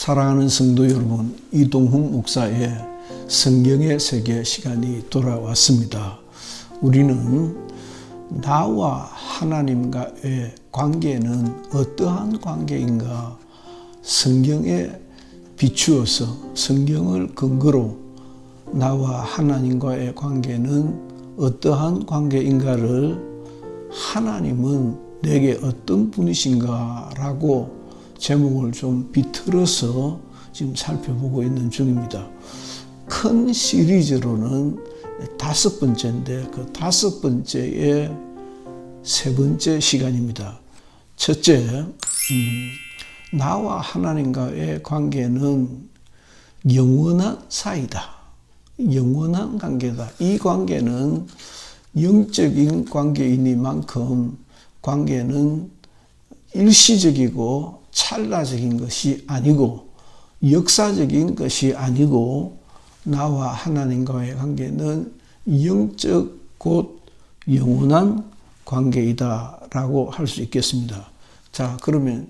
사랑하는 성도 여러분, 이동훈 목사의 성경의 세계 시간이 돌아왔습니다. 우리는 나와 하나님과의 관계는 어떠한 관계인가 성경에 비추어서 성경을 근거로 나와 하나님과의 관계는 어떠한 관계인가를 하나님은 내게 어떤 분이신가 라고 제목을 좀 비틀어서 지금 살펴보고 있는 중입니다. 큰 시리즈로는 5번째인데 그 5번째의 3번째 시간입니다. 첫째, 나와 하나님과의 관계는 영원한 사이다. 영원한 관계다. 이 관계는 영적인 관계이니만큼 관계는 일시적이고 찰나적인 것이 아니고 역사적인 것이 아니고 나와 하나님과의 관계는 영적 곧 영원한 관계이다라고 할 수 있겠습니다. 자, 그러면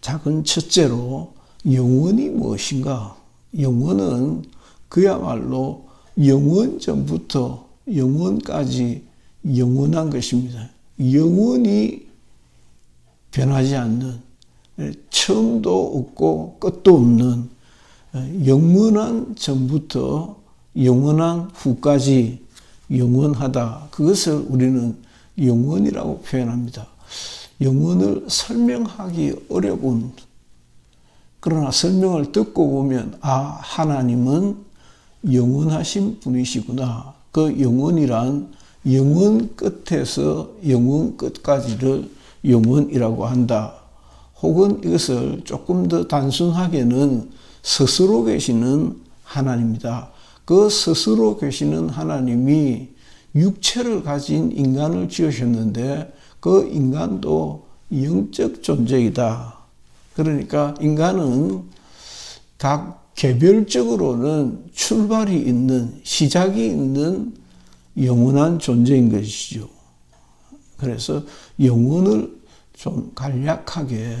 작은 첫째로 영원이 무엇인가? 영원은 그야말로 영원 전부터 영원까지 영원한 것입니다. 영원히 변하지 않는, 처음도 없고 끝도 없는 영원한 전부터 영원한 후까지 영원하다. 그것을 우리는 영원이라고 표현합니다. 영원을 설명하기 어려운, 그러나 설명을 듣고 보면 하나님은 영원하신 분이시구나. 그 영원이란 영원 끝에서 영원 끝까지를 영원이라고 한다. 혹은 이것을 조금 더 단순하게는 스스로 계시는 하나님이다. 그 스스로 계시는 하나님이 육체를 가진 인간을 지으셨는데 그 인간도 영적 존재이다. 그러니까 인간은 각 개별적으로는 출발이 있는, 시작이 있는 영원한 존재인 것이죠. 그래서 영혼을 좀 간략하게,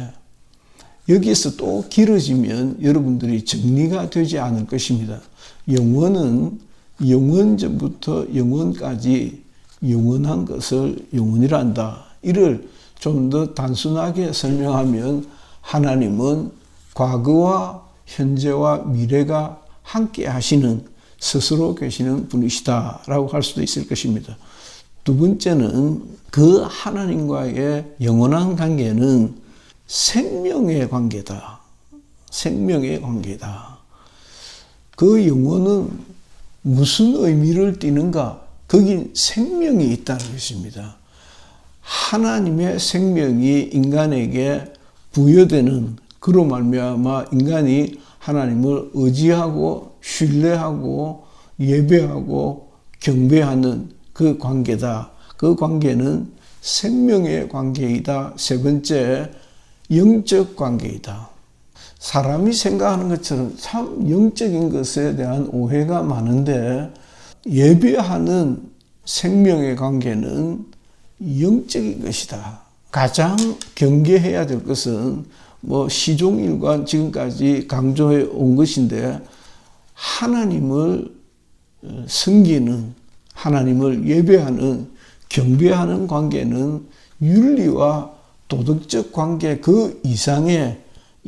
여기에서 또 길어지면 여러분들이 정리가 되지 않을 것입니다. 영혼은 영원 전부터 영원까지 영원한 것을 영원이라 한다. 이를 좀 더 단순하게 설명하면 하나님은 과거와 현재와 미래가 함께 하시는 스스로 계시는 분이시다라고 할 수도 있을 것입니다. 두 번째는 그 하나님과의 영원한 관계는 생명의 관계다. 생명의 관계다. 그 영혼은 무슨 의미를 띠는가? 거긴 생명이 있다는 것입니다. 하나님의 생명이 인간에게 부여되는, 그로 말미암아 인간이 하나님을 의지하고 신뢰하고 예배하고 경배하는 그 관계다. 그 관계는 생명의 관계이다. 세 번째, 영적 관계이다. 사람이 생각하는 것처럼 참 영적인 것에 대한 오해가 많은데 예배하는 생명의 관계는 영적인 것이다. 가장 경계해야 될 것은 시종일관 지금까지 강조해 온 것인데 하나님을 섬기는, 하나님을 예배하는, 경배하는 관계는 윤리와 도덕적 관계 그 이상의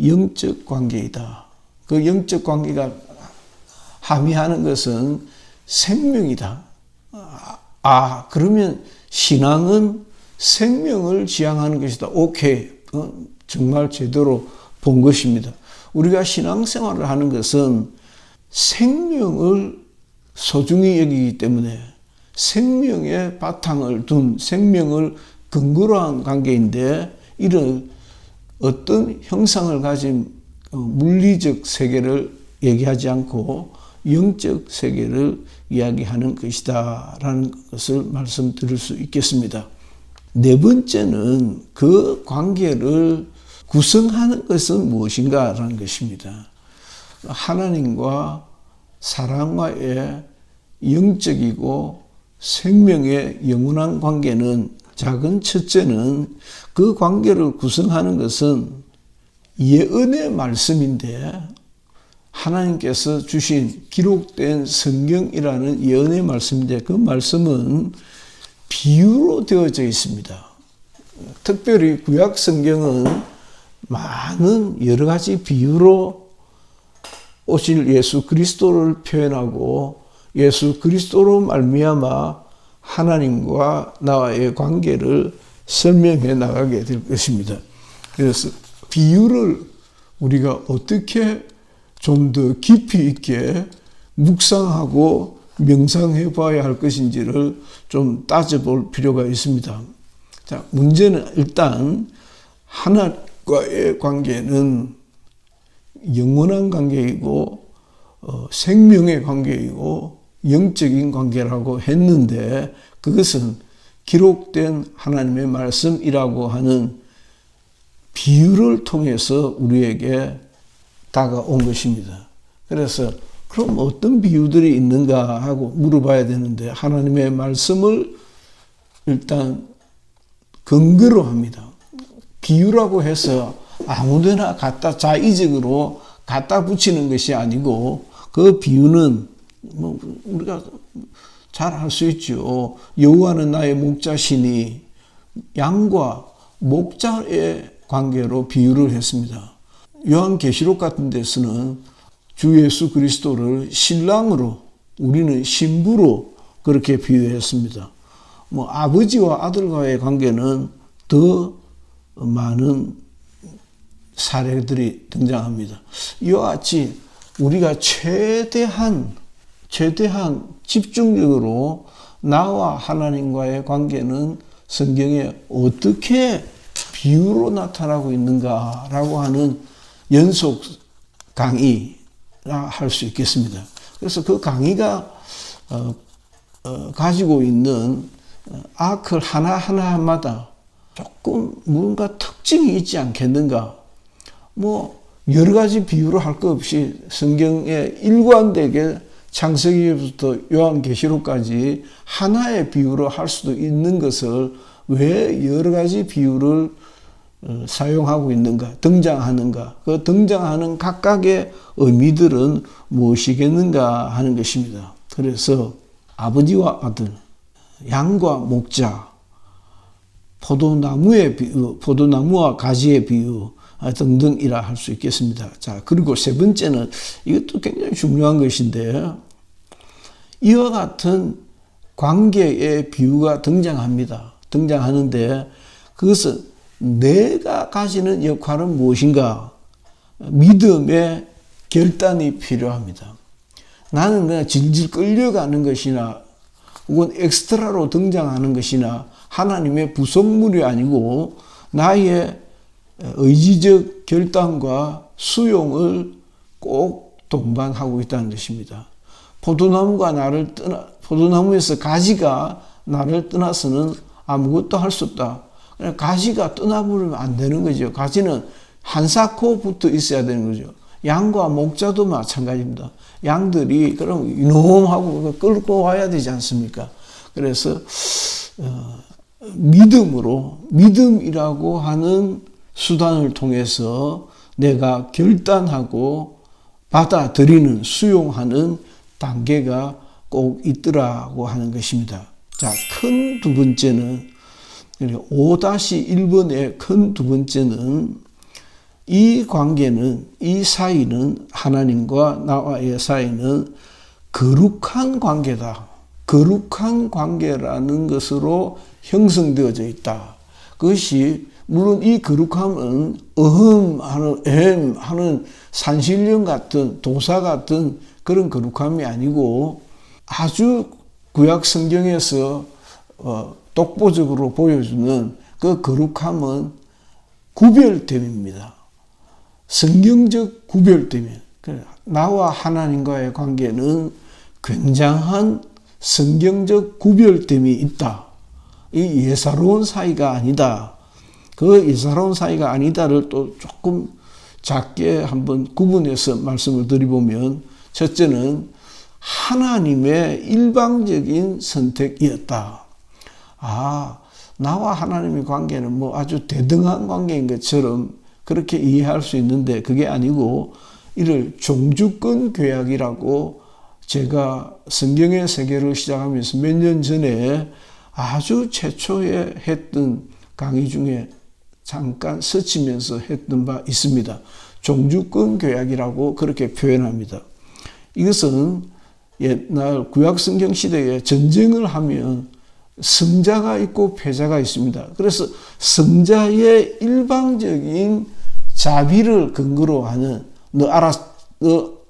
영적 관계이다. 그 영적 관계가 함의하는 것은 생명이다. 그러면 신앙은 생명을 지향하는 것이다. 오케이. 정말 제대로 본 것입니다. 우리가 신앙생활을 하는 것은 생명을 소중히 여기기 때문에 생명의 바탕을 둔, 생명을 근거로 한 관계인데 이런 어떤 형상을 가진 물리적 세계를 얘기하지 않고 영적 세계를 이야기하는 것이다 라는 것을 말씀드릴 수 있겠습니다. 네 번째는 그 관계를 구성하는 것은 무엇인가 라는 것입니다. 하나님과 사람과의 영적이고 생명의 영원한 관계는, 작은 첫째는 그 관계를 구성하는 것은 예언의 말씀인데 하나님께서 주신 기록된 성경이라는 예언의 말씀인데 그 말씀은 비유로 되어져 있습니다. 특별히 구약 성경은 많은 여러 가지 비유로 오실 예수 그리스도를 표현하고 예수 그리스도로 말미암아 하나님과 나와의 관계를 설명해 나가게 될 것입니다. 그래서 비유를 우리가 어떻게 좀 더 깊이 있게 묵상하고 명상해 봐야 할 것인지를 좀 따져볼 필요가 있습니다. 자, 문제는 일단 하나님과의 관계는 영원한 관계이고 생명의 관계이고 영적인 관계라고 했는데 그것은 기록된 하나님의 말씀이라고 하는 비유를 통해서 우리에게 다가온 것입니다. 그래서 그럼 어떤 비유들이 있는가 하고 물어봐야 되는데 하나님의 말씀을 일단 근거로 합니다. 비유라고 해서 아무데나 갖다 자의적으로 갖다 붙이는 것이 아니고 그 비유는 뭐 우리가 잘 알 수 있죠. 여호와는 나의 목자시니 양과 목자의 관계로 비유를 했습니다. 요한계시록 같은 데서는 주 예수 그리스도를 신랑으로 우리는 신부로 그렇게 비유했습니다. 뭐 아버지와 아들과의 관계는 더 많은 사례들이 등장합니다. 이와 같이 우리가 최대한 집중적으로 나와 하나님과의 관계는 성경에 어떻게 비유로 나타나고 있는가라고 하는 연속 강의라 할 수 있겠습니다. 그래서 그 강의가 가지고 있는 아클 하나하나마다 조금 뭔가 특징이 있지 않겠는가. 뭐 여러 가지 비유를 할 것 없이 성경에 일관되게 창세기부터 요한계시록까지 하나의 비유로 할 수도 있는 것을 왜 여러 가지 비유를 사용하고 있는가, 등장하는가, 그 등장하는 각각의 의미들은 무엇이겠는가 하는 것입니다. 그래서 아버지와 아들, 양과 목자, 포도나무의 비유, 포도나무와 가지의 비유 등등이라 할 수 있겠습니다. 자, 그리고 세 번째는 이것도 굉장히 중요한 것인데 이와 같은 관계의 비유가 등장하는데 그것은 내가 가지는 역할은 무엇인가? 믿음의 결단이 필요합니다. 나는 그냥 질질 끌려가는 것이나 혹은 엑스트라로 등장하는 것이나 하나님의 부속물이 아니고 나의 의지적 결단과 수용을 꼭 동반하고 있다는 것입니다. 포도나무에서 가지가 나를 떠나서는 아무것도 할 수 없다. 가지가 떠나버리면 안 되는 거죠. 가지는 한사코 붙어 있어야 되는 거죠. 양과 목자도 마찬가지입니다. 양들이 그럼 이놈하고 끌고 와야 되지 않습니까? 그래서 믿음이라고 하는 수단을 통해서 내가 결단하고 받아들이는 수용하는 단계가 꼭 있더라고 하는 것입니다. 자, 큰 두 번째는 5-1번의 큰 두 번째는 이 관계는, 이 사이는, 하나님과 나와의 사이는 거룩한 관계다. 거룩한 관계라는 것으로 형성되어져 있다. 그것이 물론 이 거룩함은 하는 산신령 같은 도사 같은 그런 거룩함이 아니고 아주 구약 성경에서 독보적으로 보여주는 그 거룩함은 구별됨입니다. 성경적 구별됨이에요. 나와 하나님과의 관계는 굉장한 성경적 구별됨이 있다. 이 예사로운 사이가 아니다. 그 예사로운 사이가 아니다를 또 조금 작게 한번 구분해서 말씀을 드리보면 첫째는 하나님의 일방적인 선택이었다. 나와 하나님의 관계는 뭐 아주 대등한 관계인 것처럼 그렇게 이해할 수 있는데 그게 아니고 이를 종주권 교약이라고 제가 성경의 세계를 시작하면서 몇 년 전에 아주 최초에 했던 강의 중에 잠깐 스치면서 했던 바 있습니다. 종주권 교약이라고 그렇게 표현합니다. 이것은 옛날 구약 성경 시대에 전쟁을 하면 승자가 있고 패자가 있습니다. 그래서 승자의 일방적인 자비를 근거로 하는 너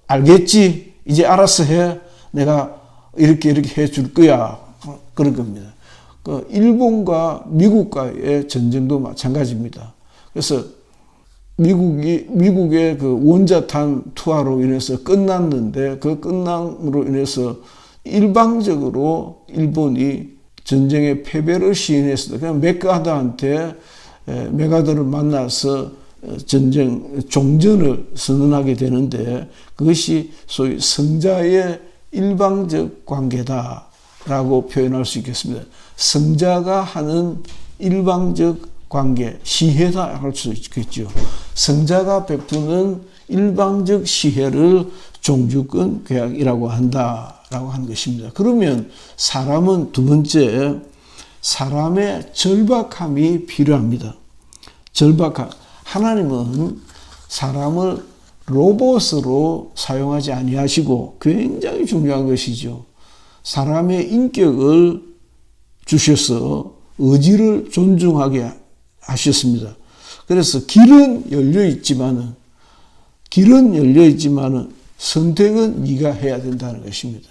알겠지? 이제 알아서 해. 내가 이렇게 해줄 거야. 그런 겁니다. 일본과 미국과의 전쟁도 마찬가지입니다. 그래서 미국의 그 원자탄 투하로 인해서 끝났는데 그 끝남으로 인해서 일방적으로 일본이 전쟁의 패배를 시인했습니다. 그냥 메가더를 만나서 종전을 선언하게 되는데 그것이 소위 승자의 일방적 관계다라고 표현할 수 있겠습니다. 승자가 하는 일방적 관계, 시혜다 할 수 있겠죠. 승자가 베푸는 일방적 시혜를 종주권 교약이라고 한다라고 하는 것입니다. 그러면 사람은 두 번째, 사람의 절박함이 필요합니다. 절박함. 하나님은 사람을 로봇으로 사용하지 아니하시고 굉장히 중요한 것이죠. 사람의 인격을 주셔서 의지를 존중하게 하셨습니다. 그래서 길은 열려 있지만은 선택은 네가 해야 된다는 것입니다.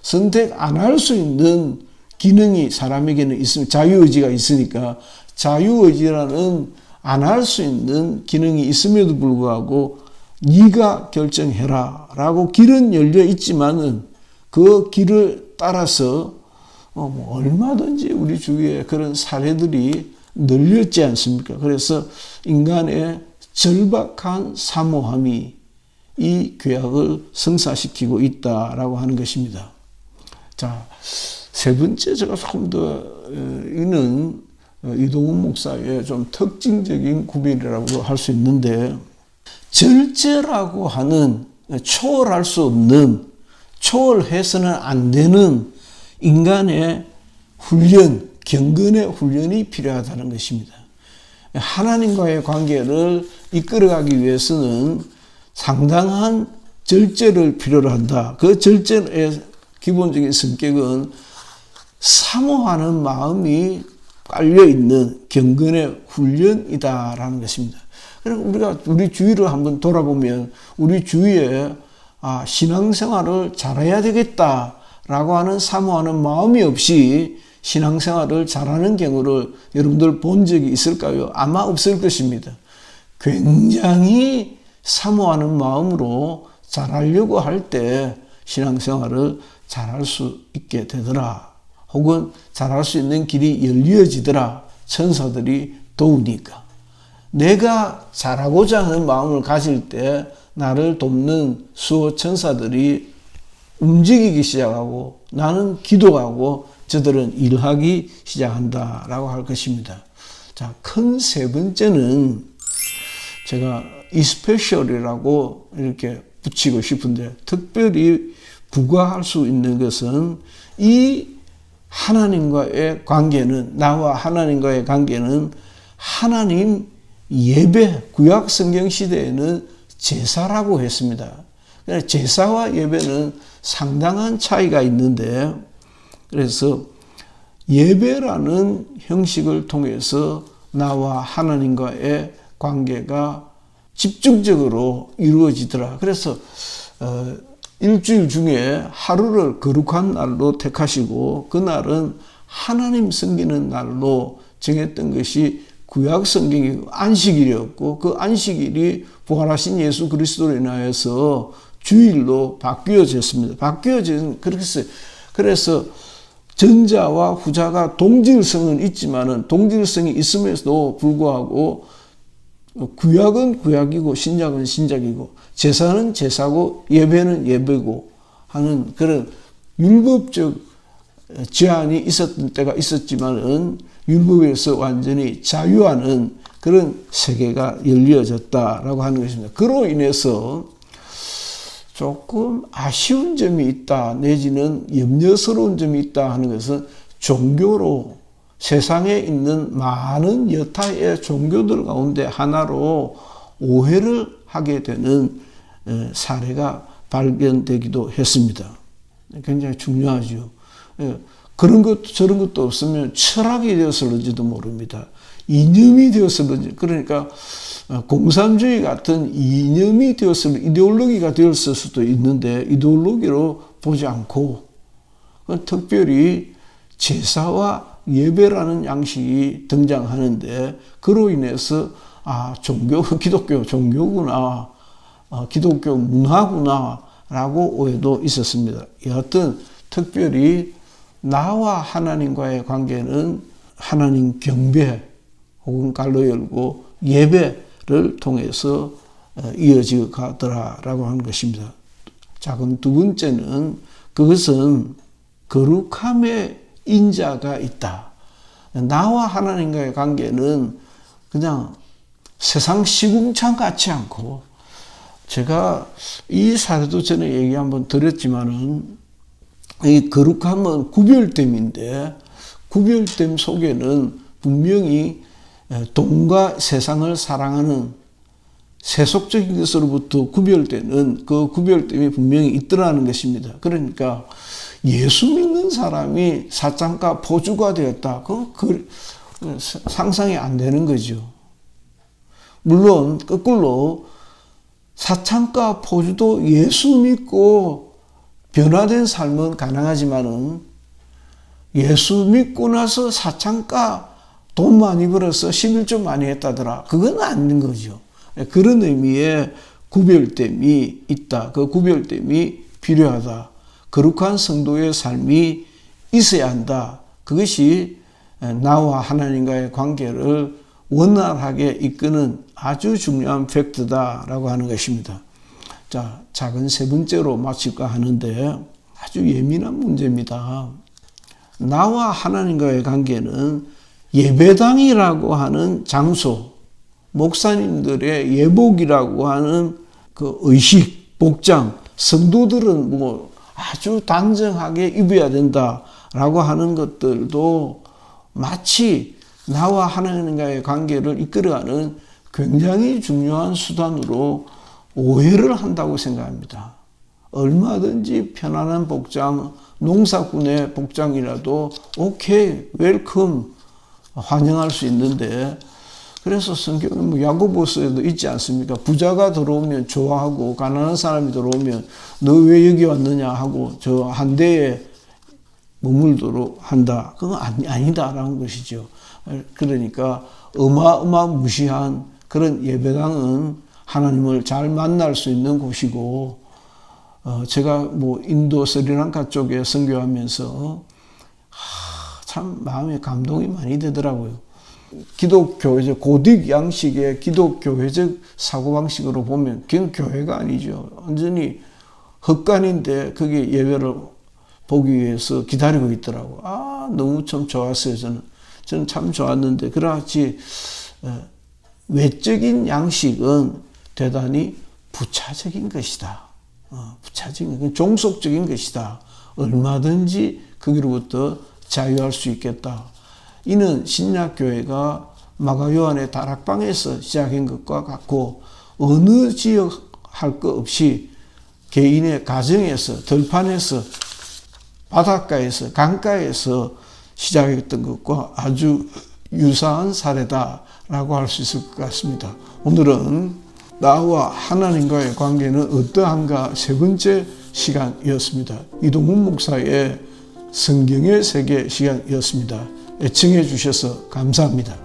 선택 안 할 수 있는 기능이 사람에게는 있으면 자유의지가 있으니까 자유의지라는 안 할 수 있는 기능이 있음에도 불구하고 네가 결정해라 라고 길은 열려 있지만은 그 길을 따라서 얼마든지 우리 주위에 그런 사례들이 늘렸지 않습니까? 그래서 인간의 절박한 사모함이 이 교약을 성사시키고 있다라고 하는 것입니다. 자, 세 번째 제가 조금 더 이는 이동훈 목사의 좀 특징적인 구별이라고 할 수 있는데 절제라고 하는 초월할 수 없는 초월해서는 안 되는 인간의 훈련, 경건의 훈련이 필요하다는 것입니다. 하나님과의 관계를 이끌어가기 위해서는 상당한 절제를 필요로 한다. 그 절제의 기본적인 성격은 사모하는 마음이 깔려있는 경건의 훈련이다라는 것입니다. 그리고 우리가 우리 주위를 한번 돌아보면 우리 주위에 신앙생활을 잘해야 되겠다라고 하는 사모하는 마음이 없이 신앙생활을 잘하는 경우를 여러분들 본 적이 있을까요? 아마 없을 것입니다. 굉장히 사모하는 마음으로 잘하려고 할 때 신앙생활을 잘할 수 있게 되더라. 혹은 잘할 수 있는 길이 열려지더라. 천사들이 도우니까. 내가 잘하고자 하는 마음을 가질 때 나를 돕는 수호 천사들이 움직이기 시작하고 나는 기도하고 저들은 일하기 시작한다라고 할 것입니다. 자, 큰 세 번째는 제가 이스페셜이라고 이렇게 붙이고 싶은데 특별히 부과할 수 있는 것은 이 하나님과의 관계는 나와 하나님과의 관계는 하나님 예배 구약 성경 시대에는 제사라고 했습니다. 제사와 예배는 상당한 차이가 있는데 그래서 예배라는 형식을 통해서 나와 하나님과의 관계가 집중적으로 이루어지더라. 그래서 일주일 중에 하루를 거룩한 날로 택하시고 그날은 하나님 섬기는 날로 정했던 것이 구약 성경이고 안식일이었고 그 안식일이 부활하신 예수 그리스도로 인하여서 주일로 바뀌어졌습니다. 그래서 전자와 후자가 동질성은 있지만은 동질성이 있음에도 불구하고 구약은 구약이고 신약은 신약이고 제사는 제사고 예배는 예배고 하는 그런 율법적 제한이 있었던 때가 있었지만은 율법에서 완전히 자유하는 그런 세계가 열려졌다라고 하는 것입니다. 그로 인해서 조금 아쉬운 점이 있다 내지는 염려스러운 점이 있다 하는 것은 종교로 세상에 있는 많은 여타의 종교들 가운데 하나로 오해를 하게 되는 사례가 발견되기도 했습니다. 굉장히 중요하죠. 그런 것도 저런 것도 없으면 철학이 되었을지도 모릅니다. 이념이 되었을지, 그러니까 공산주의 같은 이념이 되었을, 이데올로기가 되었을 수도 있는데 이데올로기로 보지 않고 특별히 제사와 예배라는 양식이 등장하는데 그로 인해서 종교, 기독교 종교구나, 기독교 문화구나 라고 오해도 있었습니다. 여하튼 특별히 나와 하나님과의 관계는 하나님 경배 혹은 갈로 열고 예배를 통해서 이어져 가더라라고 하는 것입니다. 자, 그럼 두 번째는 그것은 거룩함의 인자가 있다. 나와 하나님과의 관계는 그냥 세상 시궁창 같지 않고, 제가 이 사례도 전에 얘기 한번 드렸지만은 이 거룩함은 구별됨인데 구별됨 속에는 분명히 돈과 세상을 사랑하는 세속적인 것으로부터 구별되는 그 구별됨이 분명히 있더라는 것입니다. 그러니까 예수 믿는 사람이 사창가 포주가 되었다. 그 상상이 안 되는 거죠. 물론 거꾸로 사창가 포주도 예수 믿고 변화된 삶은 가능하지만은 예수 믿고 나서 사창가 돈 많이 벌어서 11조 많이 했다더라. 그건 아닌 거죠. 그런 의미의 구별됨이 있다. 그 구별됨이 필요하다. 거룩한 성도의 삶이 있어야 한다. 그것이 나와 하나님과의 관계를 원활하게 이끄는 아주 중요한 팩트다라고 하는 것입니다. 자, 작은 세 번째로 마칠까 하는데 아주 예민한 문제입니다. 나와 하나님과의 관계는 예배당이라고 하는 장소, 목사님들의 예복이라고 하는 그 의식, 복장, 성도들은 뭐 아주 단정하게 입어야 된다라고 하는 것들도 마치 나와 하나님과의 관계를 이끌어가는 굉장히 중요한 수단으로 오해를 한다고 생각합니다. 얼마든지 편안한 복장, 농사꾼의 복장이라도 오케이, 웰컴, 환영할 수 있는데, 그래서 성경은 뭐 야고보서에도 있지 않습니까? 부자가 들어오면 좋아하고 가난한 사람이 들어오면 너 왜 여기 왔느냐 하고 저 한 대에 머물도록 한다. 그건 아니다라는 것이죠. 그러니까 어마어마무시한 그런 예배당은 하나님을 잘 만날 수 있는 곳이고, 제가 뭐 인도 스리랑카 쪽에 선교하면서 참 마음에 감동이 많이 되더라고요. 기독교회적 고딕 양식의 기독교회적 사고방식으로 보면 그건 교회가 아니죠. 완전히 헛간인데 거기 예배를 보기 위해서 기다리고 있더라고. 너무 참 좋았어요. 저는 참 좋았는데, 그렇지 외적인 양식은 대단히 부차적인 것이다. 부차적인, 종속적인 것이다. 얼마든지 거기로부터 자유할 수 있겠다. 이는 신약교회가 마가요한의 다락방에서 시작한 것과 같고, 어느 지역 할 것 없이 개인의 가정에서, 들판에서, 바닷가에서, 강가에서 시작했던 것과 아주 유사한 사례다라고 할 수 있을 것 같습니다. 오늘은 나와 하나님과의 관계는 어떠한가 세 번째 시간이었습니다. 이동훈 목사의 성경의 세계 시간이었습니다. 애청해 주셔서 감사합니다.